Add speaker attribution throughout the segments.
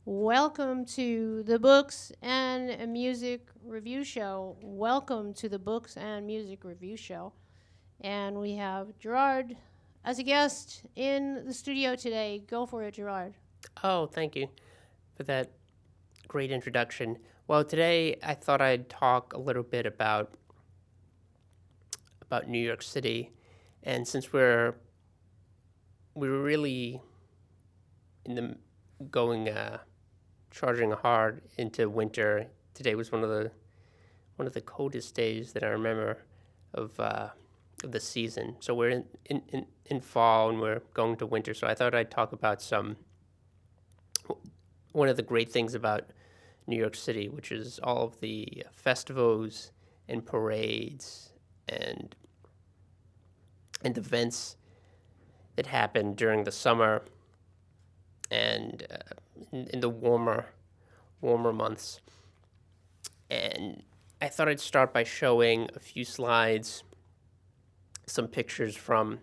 Speaker 1: Welcome to the Books and Music Review Show. Welcome to the Books and Music Review Show. And we have Gerard as a guest in the studio today. Go for it, Gerard.
Speaker 2: Oh, thank you for that great introduction. Well, today I thought I'd talk a little bit about New York City, and since we're really in the going charging hard into winter. Today was one of the coldest days that I remember of the season. So we're in fall and we're going to winter. So I thought I'd talk about one of the great things about New York City, which is all of the festivals and parades and events that happen during the summer and in the warmer months. And I thought I'd start by showing a few slides, some pictures from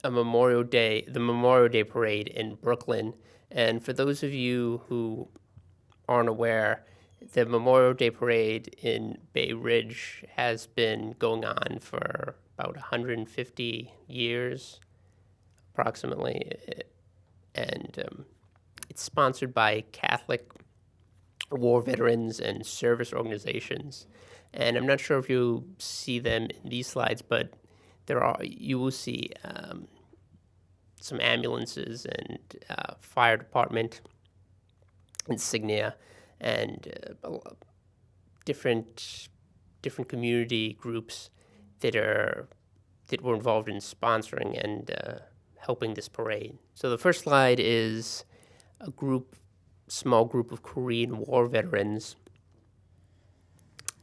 Speaker 2: the Memorial Day parade in Brooklyn. And for those of you who aren't aware, the Memorial Day parade in Bay Ridge has been going on for about 150 years, approximately, and it's sponsored by Catholic war veterans and service organizations. And I'm not sure if you see them in these slides, but you will see some ambulances and fire department insignia and different community groups that were involved in sponsoring and helping this parade. So the first slide is a small group of Korean War veterans,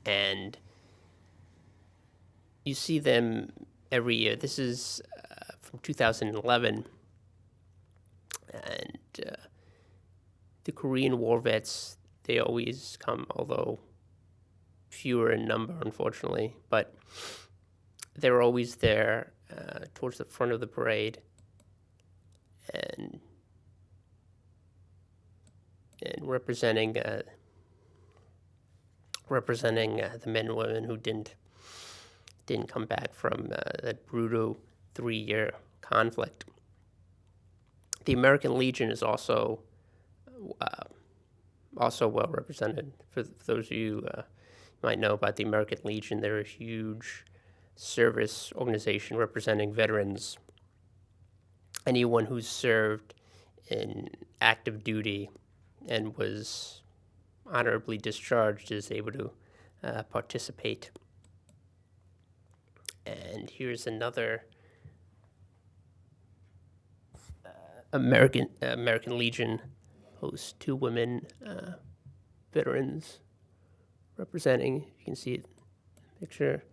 Speaker 2: and you see them every year. This is from 2011, and the Korean War vets, they always come, although fewer in number, unfortunately, but they're always there towards the front of the parade, and representing the men and women who didn't come back from that brutal 3-year conflict. The American Legion is also well represented. For those of you who might know about the American Legion, they're a huge service organization representing veterans. Anyone who's served in active duty and was honorably discharged is able to participate. And here's another American Legion post, 2 women veterans representing. You can see it in the picture.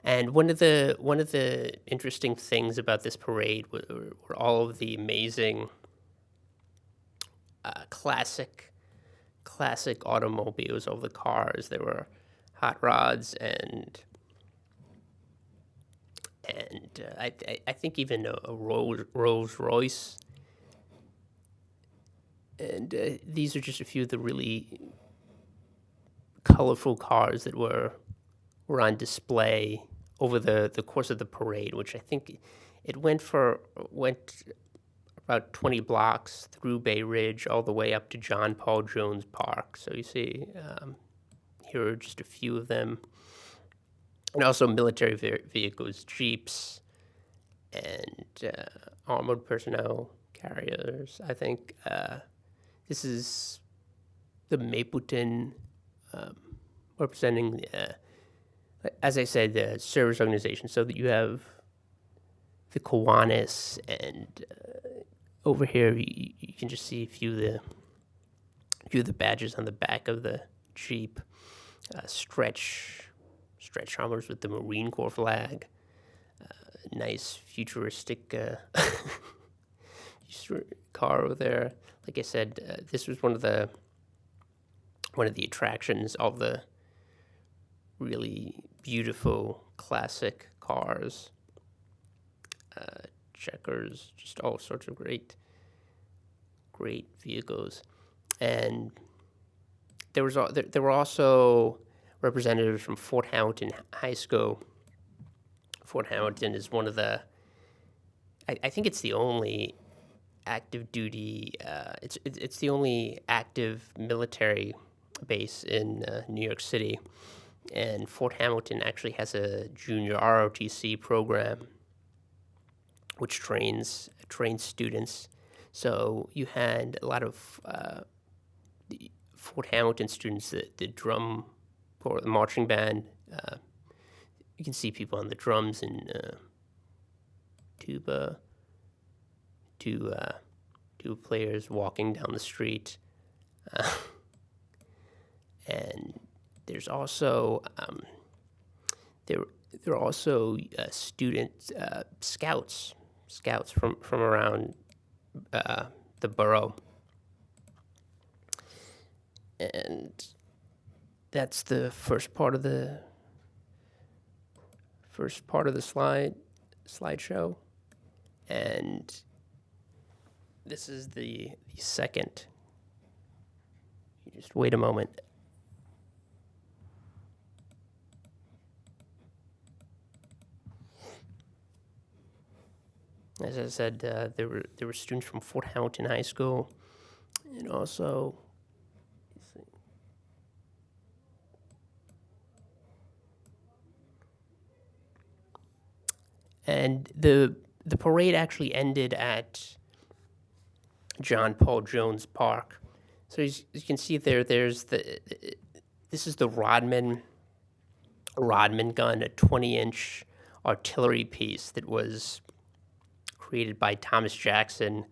Speaker 2: And one of the interesting things about this parade were all of the amazing classic automobiles, all the cars. There were hot rods and I think even a Rolls Royce. And these are just a few of the really colorful cars that were on display over the course of the parade, which I think it went about 20 blocks through Bay Ridge all the way up to John Paul Jones Park. So you see, here are just a few of them. And also military vehicles, jeeps, and armored personnel carriers. I think this is the Mapleton representing, as I said, the service organization. So that you have the Kiwanis, and over here you can just see a few of the badges on the back of the Jeep. Stretch armors with the Marine Corps flag. Nice futuristic car over there. Like I said, this was one of the attractions of the really beautiful classic cars. Checkers, just all sorts of great vehicles. and there were also representatives from Fort Hamilton High School. Fort Hamilton is one of the, I think it's the only active duty, it's the only active military base in New York City. And Fort Hamilton actually has a junior ROTC program, which trains students. So you had a lot of the Fort Hamilton students, the drum or the marching band. You can see people on the drums and tuba, two players walking down the street, and there's also there are also student scouts from around the borough, and that's the first part of the slideshow, and this is the second. You just wait a moment. As I said, there were students from Fort Hamilton High School, and also, and the parade actually ended at John Paul Jones Park. So as you can see this is the Rodman gun, a 20-inch artillery piece that was created by Thomas Jackson,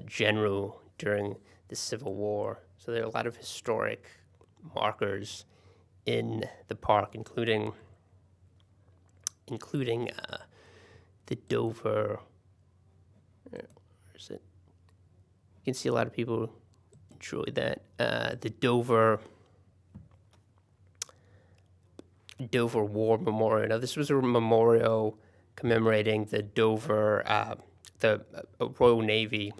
Speaker 2: general during the Civil War. So there are a lot of historic markers in the park, including the Dover. Where is it? You can see a lot of people enjoy that. The Dover War Memorial. Now, this was a memorial commemorating the Dover, the Royal Navy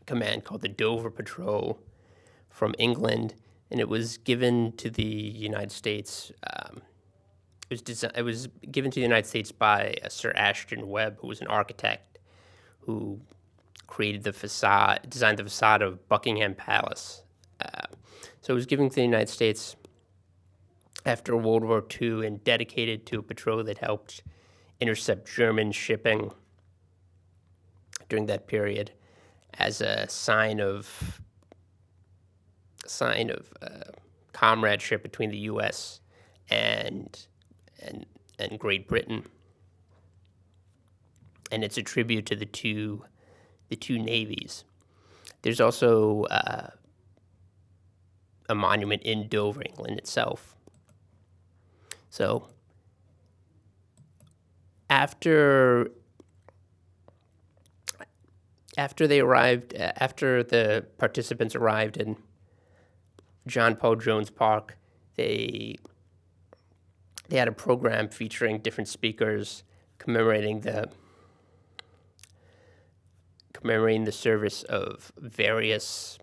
Speaker 2: command called the Dover Patrol from England, and it was given to the United States. It was given to the United States by Sir Ashton Webb, who was an architect who designed the facade of Buckingham Palace. So it was given to the United States after World War II and dedicated to a patrol that helped intercept German shipping during that period as a sign of comradeship between the U.S. and Great Britain, and it's a tribute to the two navies. There's also a monument in Dover, England itself. So after the participants arrived in John Paul Jones Park, they had a program featuring different speakers commemorating the service of various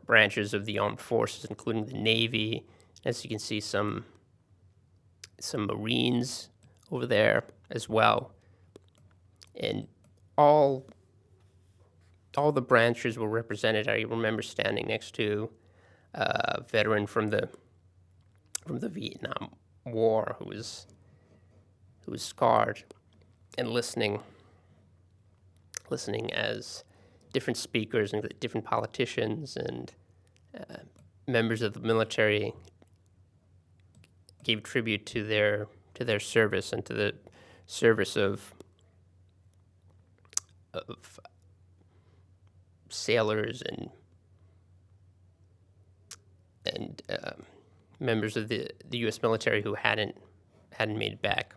Speaker 2: branches of the armed forces, including the Navy. As you can see, some Marines over there as well, and all the branches were represented. I remember standing next to a veteran from the Vietnam War who was scarred, and listening as different speakers and different politicians and members of the military gave tribute to their service and to the service of sailors and members of the U.S. military who hadn't made it back.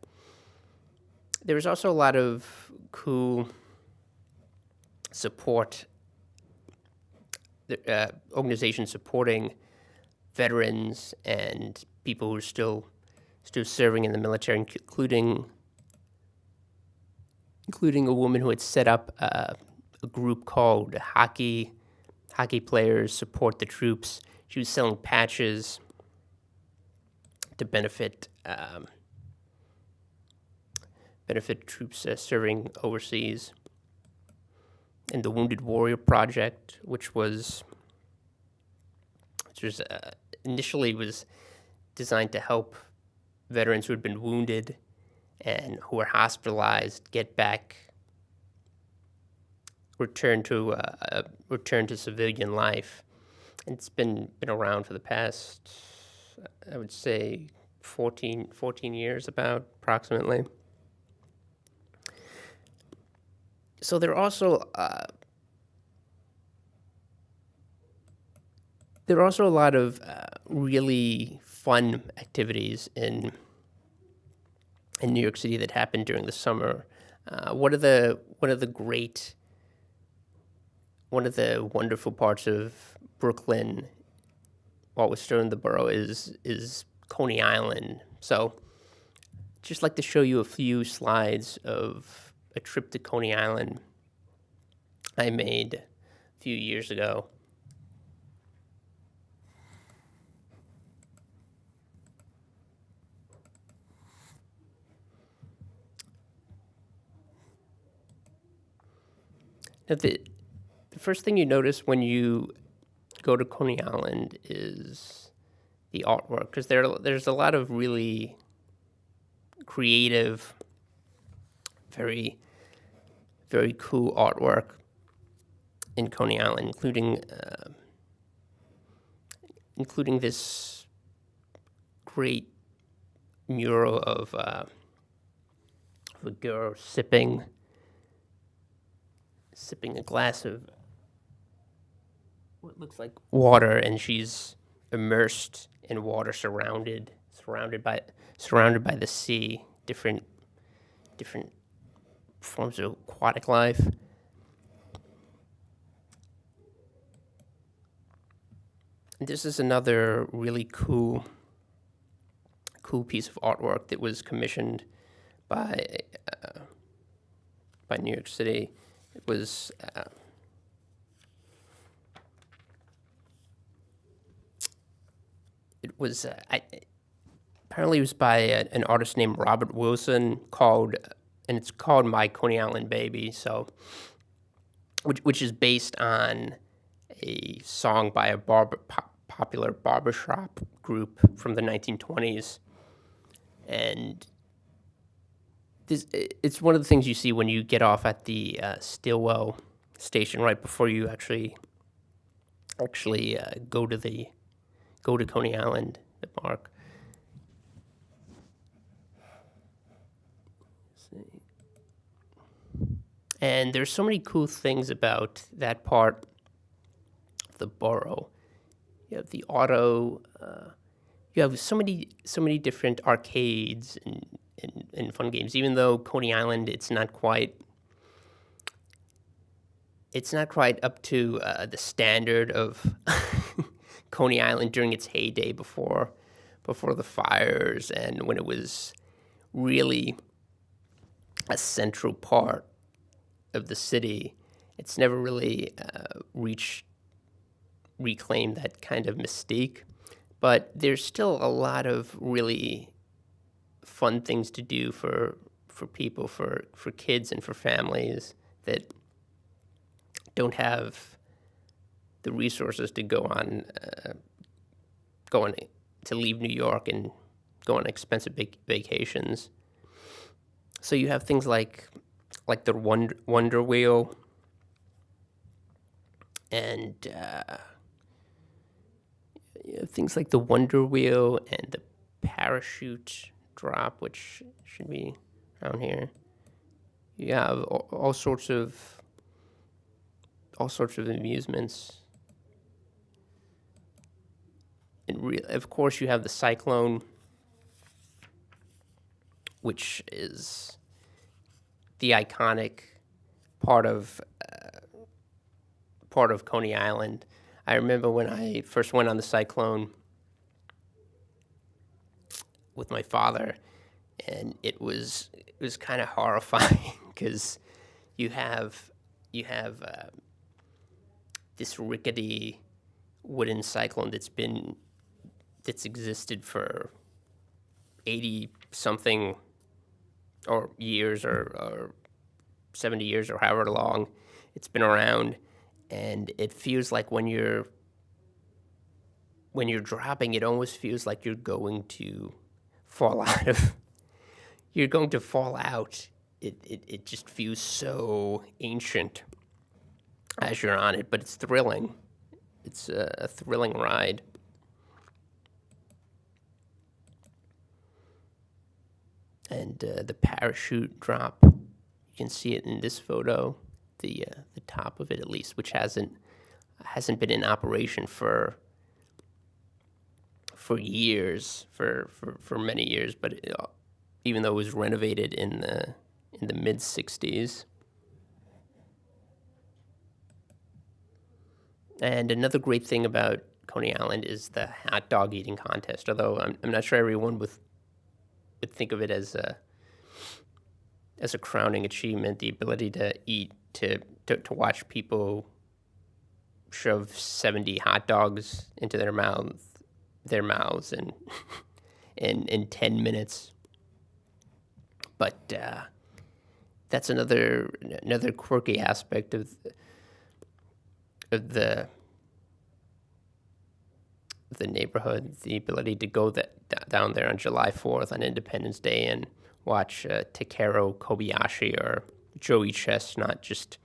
Speaker 2: There was also a lot of cool support, organizations supporting veterans and people who are still serving in the military, including a woman who had set up a group called Hockey hockey players support the troops. She was selling patches to benefit troops serving overseas. And the Wounded Warrior Project, which initially was designed to help veterans who had been wounded and who were hospitalized get back, return to civilian life. And it's been around for the past, I would say, 14 years, approximately. So there are also a lot of really fun activities in New York City that happen during the summer. One of the wonderful parts of Brooklyn, while we're still in the borough, is Coney Island. So, just like to show you a few slides of a trip to Coney Island I made a few years ago. Now, the first thing you notice when you go to Coney Island is the artwork, because there's a lot of really creative, very, very cool artwork in Coney Island, including this great mural of a girl sipping a glass of what looks like water, and she's immersed in water, surrounded by the sea, different forms of aquatic life. And this is another really cool piece of artwork that was commissioned by New York City. It was apparently it was by an artist named Robert Wilson, and it's called My Coney Island Baby. So, which is based on a song by a popular barbershop group from the 1920s, and it's one of the things you see when you get off at the Stillwell station right before you actually go to Coney Island, the park. And there's so many cool things about that part of the borough. You have the auto. You have so many different arcades and fun games. Even though Coney Island, it's not quite up to the standard of Coney Island during its heyday before the fires, and when it was really a central part of the city. It's never really reclaimed that kind of mystique, but there's still a lot of really fun things to do for people, for kids and for families that don't have the resources to go on to leave New York and go on expensive vacations. So you have things like the Wonder Wheel, and you have things like the Wonder Wheel and the parachute drop, which should be around here. You have all sorts of amusements. And of course, you have the Cyclone, which is the iconic part of Coney Island. I remember when I first went on the Cyclone with my father, and it was kind of horrifying because you have this rickety wooden cyclone that's existed for 80 something or years or 70 years or however long it's been around, and it feels like when you're dropping, it almost feels like you're going to fall out of you're going to fall out. It just feels so ancient as you're on it, but it's thrilling. It's a thrilling ride. And the parachute drop, you can see it in this photo, the top of it at least, which hasn't been in operation for years, for many years, but even though it was renovated in the mid '60s. And another great thing about Coney Island is the hot dog eating contest. Although I'm not sure everyone would think of it as a crowning achievement, the ability to eat, to watch people shove 70 hot dogs into their mouths and in 10 minutes. But that's another quirky aspect of the neighborhood, the ability to go down there on July 4th on Independence Day and watch Takeru Kobayashi or Joey Chestnut just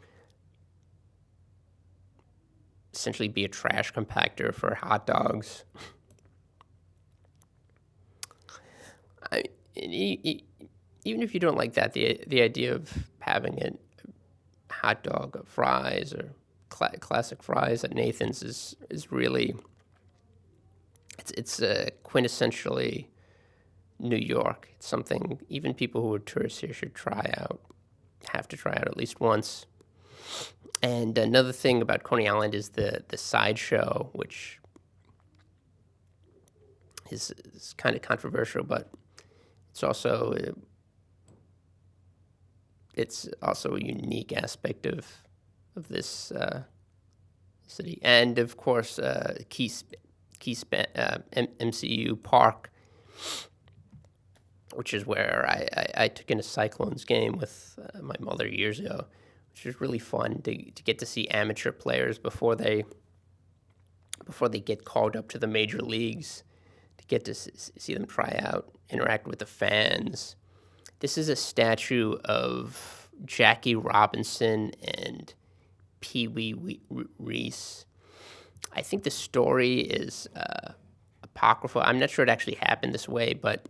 Speaker 2: essentially be a trash compactor for hot dogs. Even if you don't like that, the idea of having a hot dog, fries, or classic fries at Nathan's is really it's quintessentially New York. It's something even people who are tourists here should have to try out at least once. And another thing about Coney Island is the sideshow, which is kind of controversial, but it's also a unique aspect of this city. And of course, MCU Park, which is where I took in a Cyclones game with my mother years ago, which was really fun to get to see amateur players before they get called up to the major leagues, to get to see them try out, interact with the fans. This is a statue of Jackie Robinson and Pee Wee Reese. I think the story is apocryphal. I'm not sure it actually happened this way, but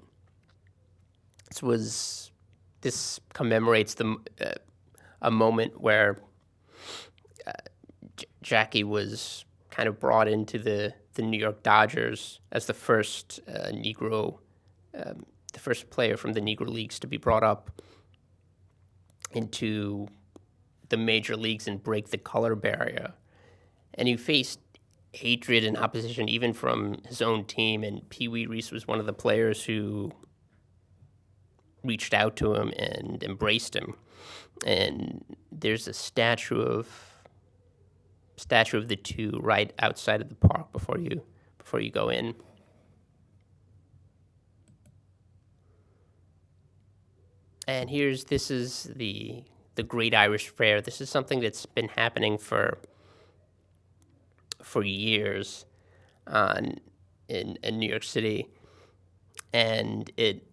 Speaker 2: this commemorates a moment where Jackie was kind of brought into the New York Dodgers as the first Negro, the first player from the Negro Leagues to be brought up into the major leagues and break the color barrier. And he faced hatred and opposition even from his own team, and Pee Wee Reese was one of the players who reached out to him and embraced him. And there's a statue of the two right outside of the park before you go in. And this is the Great Irish Fair. This is something that's been happening for years in New York City, and it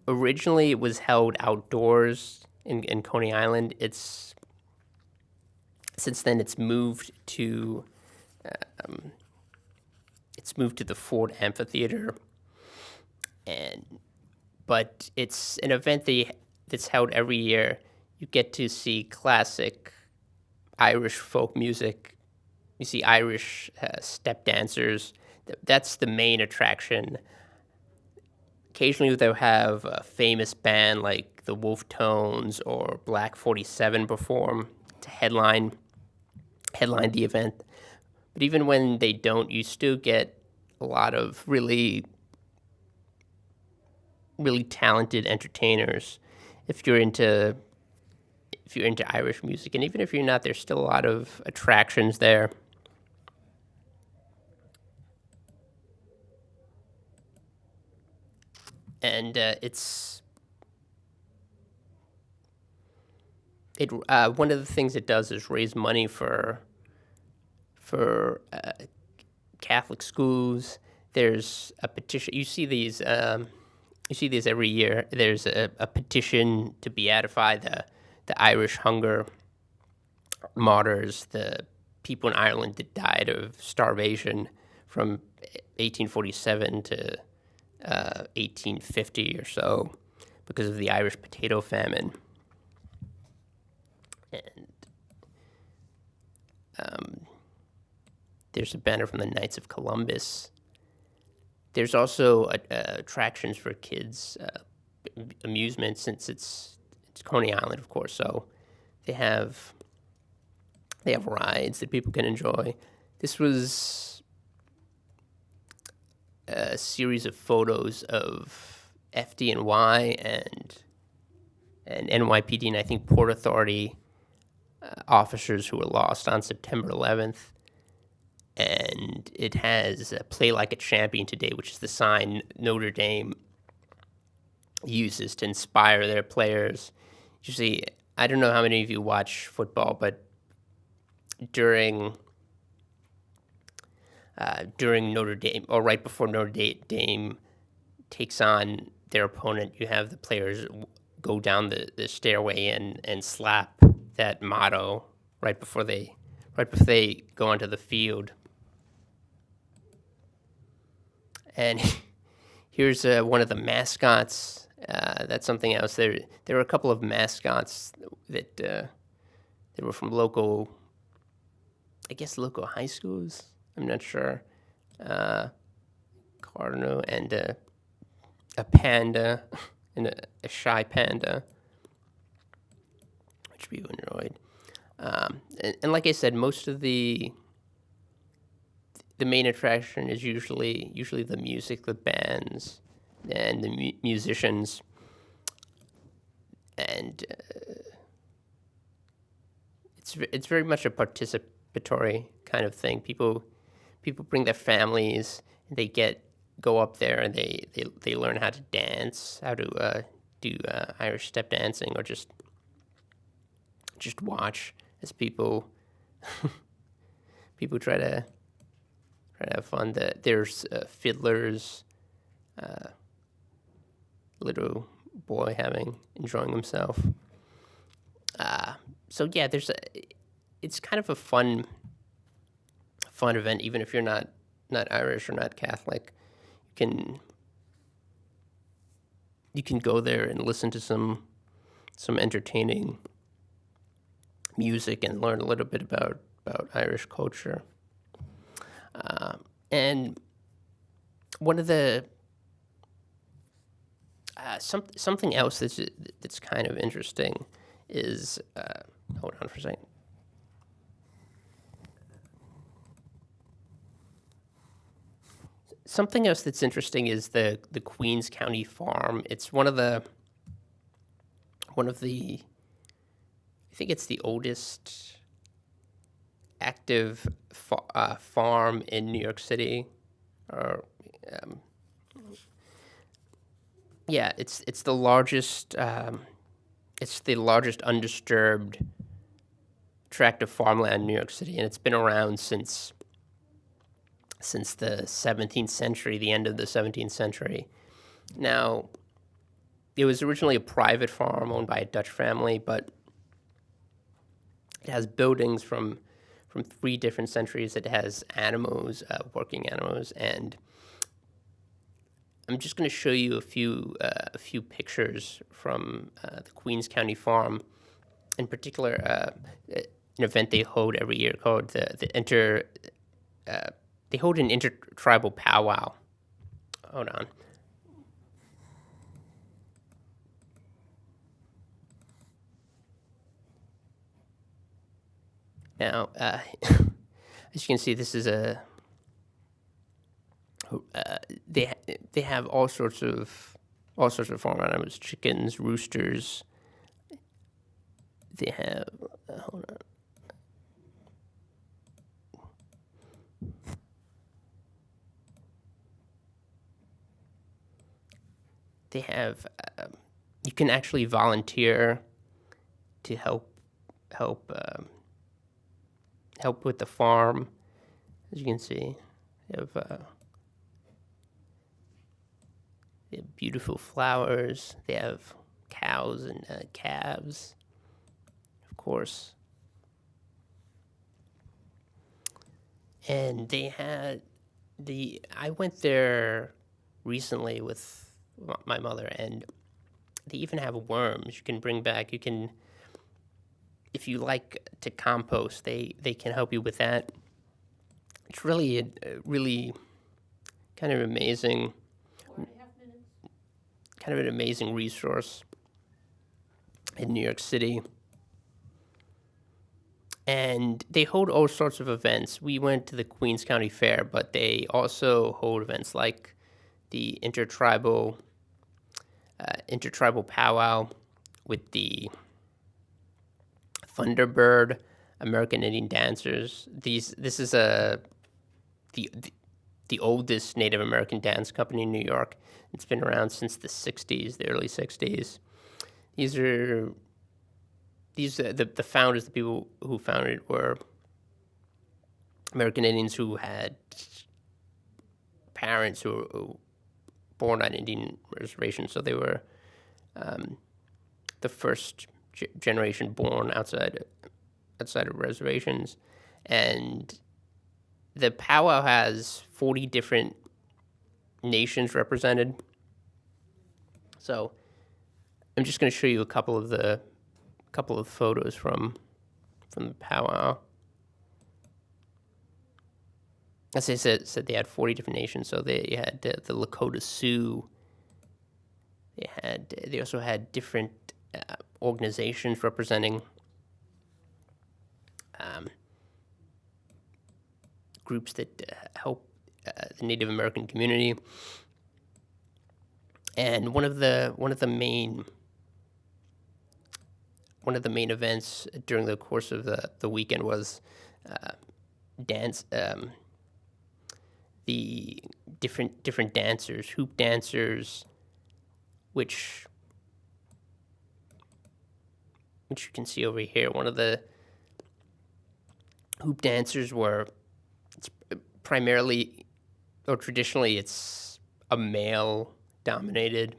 Speaker 2: originally was held outdoors in Coney Island. Since then it's moved to the Ford Amphitheater, but it's an event that's held every year. You get to see classic Irish folk music. You see Irish step dancers. That's the main attraction. Occasionally they'll have a famous band like the Wolf Tones or Black 47 perform to headline the event. But even when they don't, you still get a lot of really, really talented entertainers. If you're into if you're into Irish music, and even if you're not, there's still a lot of attractions there. And one of the things it does is raise money for Catholic schools. There's a petition. You see these every year. There's a petition to beatify the Irish hunger martyrs, the people in Ireland that died of starvation from 1847 to 1850 or so because of the Irish potato famine. And there's a banner from the Knights of Columbus. There's also attractions for kids, amusement, since it's Coney Island, of course. So they have rides that people can enjoy. This was a series of photos of FDNY and NYPD, and I think Port Authority officers who were lost on September 11th. And it has Play Like a Champion Today, which is the sign Notre Dame uses to inspire their players. Usually, I don't know how many of you watch football, but during Notre Dame, or right before Notre Dame takes on their opponent, you have the players go down the stairway and slap that motto right before they go onto the field. And here's one of the mascots. That's something else. There were a couple of mascots that were from local high schools. I'm not sure. Cardinal and a panda and a shy panda, which people enjoyed. And like I said, most of the main attraction is usually the music, the bands, and the musicians, and it's very much a participatory kind of thing. People bring their families, and they go up there, and they learn how to dance, how to do Irish step dancing, or just watch as people try to have fun. There's fiddlers, little boy enjoying himself. So yeah, it's kind of a fun event, even if you're not Irish or not Catholic. You can go there and listen to some entertaining music and learn a little bit about Irish culture. And one of the something else that's kind of interesting is hold on for a second. Something else that's interesting is the Queens County Farm. It's one of the I think it's the oldest active farm in New York City, or it's the largest. It's the largest undisturbed tract of farmland in New York City, and it's been around since the 17th century, the end of the 17th century. Now, it was originally a private farm owned by a Dutch family, but it has buildings from 3 different centuries. It has animals, working animals, and I'm just going to show you a few pictures from the Queens County Farm. In particular, an event they hold every year called they hold an intertribal powwow. Hold on. Now, as you can see, this is they have all sorts of farm animals: chickens, roosters, they have, hold on. They have, you can actually volunteer to help help with the farm. As you can see, they have beautiful flowers. They have cows and calves, of course. And they had I went there recently with my mother, and they even have worms you can bring back. You can, if you like to compost, they can help you with that. It's really a really kind of amazing, kind of an amazing resource in New York City. And they hold all sorts of events. We went to the Queens County Fair, but they also hold events like the intertribal powwow with the Thunderbird American Indian dancers. This is the oldest Native American dance company in New York. It's been around since the early 60s. The founders, the people who founded it, were American Indians who had parents who were born on Indian reservations, so they were the first generation born outside of reservations. And the powwow has 40 different nations represented. So I'm just going to show you a couple of photos from the powwow. As I said they had 40 different nations. So they had the Lakota Sioux. They also had different organizations representing groups that help the Native American community. And one of the main events during the course of the weekend was dance. The different dancers, hoop dancers, which you can see over here. One of the hoop dancers were primarily, or traditionally, it's a male-dominated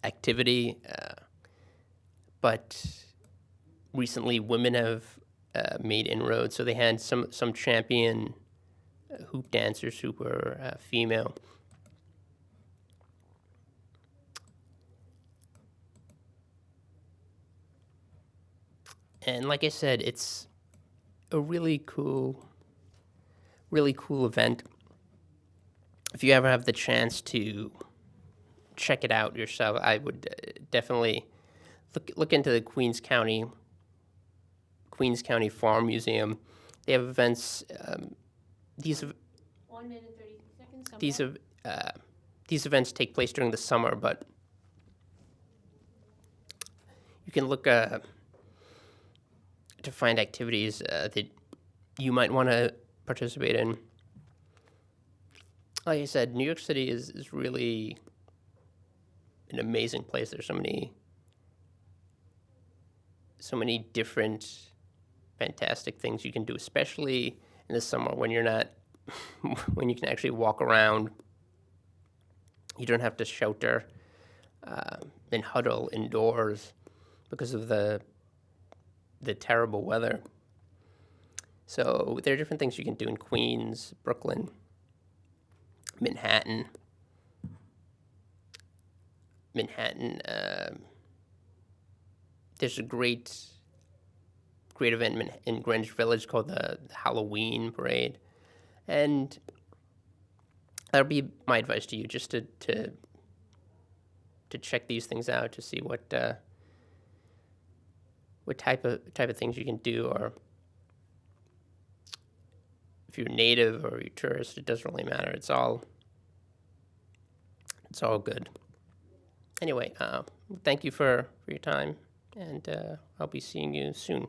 Speaker 2: activity, but recently women have made inroads. So they had some champion hoop dancers who were female. And like I said, it's a really cool event. If you ever have the chance to check it out yourself, I would definitely look into the Queens County Farm Museum. They have events. These
Speaker 1: 1 minute 30 seconds.
Speaker 2: These events take place during the summer, but you can look to find activities that you might want to participate in. Like I said, New York City is really an amazing place. There's so many different fantastic things you can do, especially in the summer when you're not when you can actually walk around. You don't have to shelter and huddle indoors because of the terrible weather. So there are different things you can do in Queens, Brooklyn, Manhattan. There's a great event in Greenwich Village called the Halloween Parade, and that would be my advice to you, just to check these things out, to see what type of things you can do, or if you're native or you're tourist, it doesn't really matter. It's all good. Anyway, thank you for your time. and I'll be seeing you soon.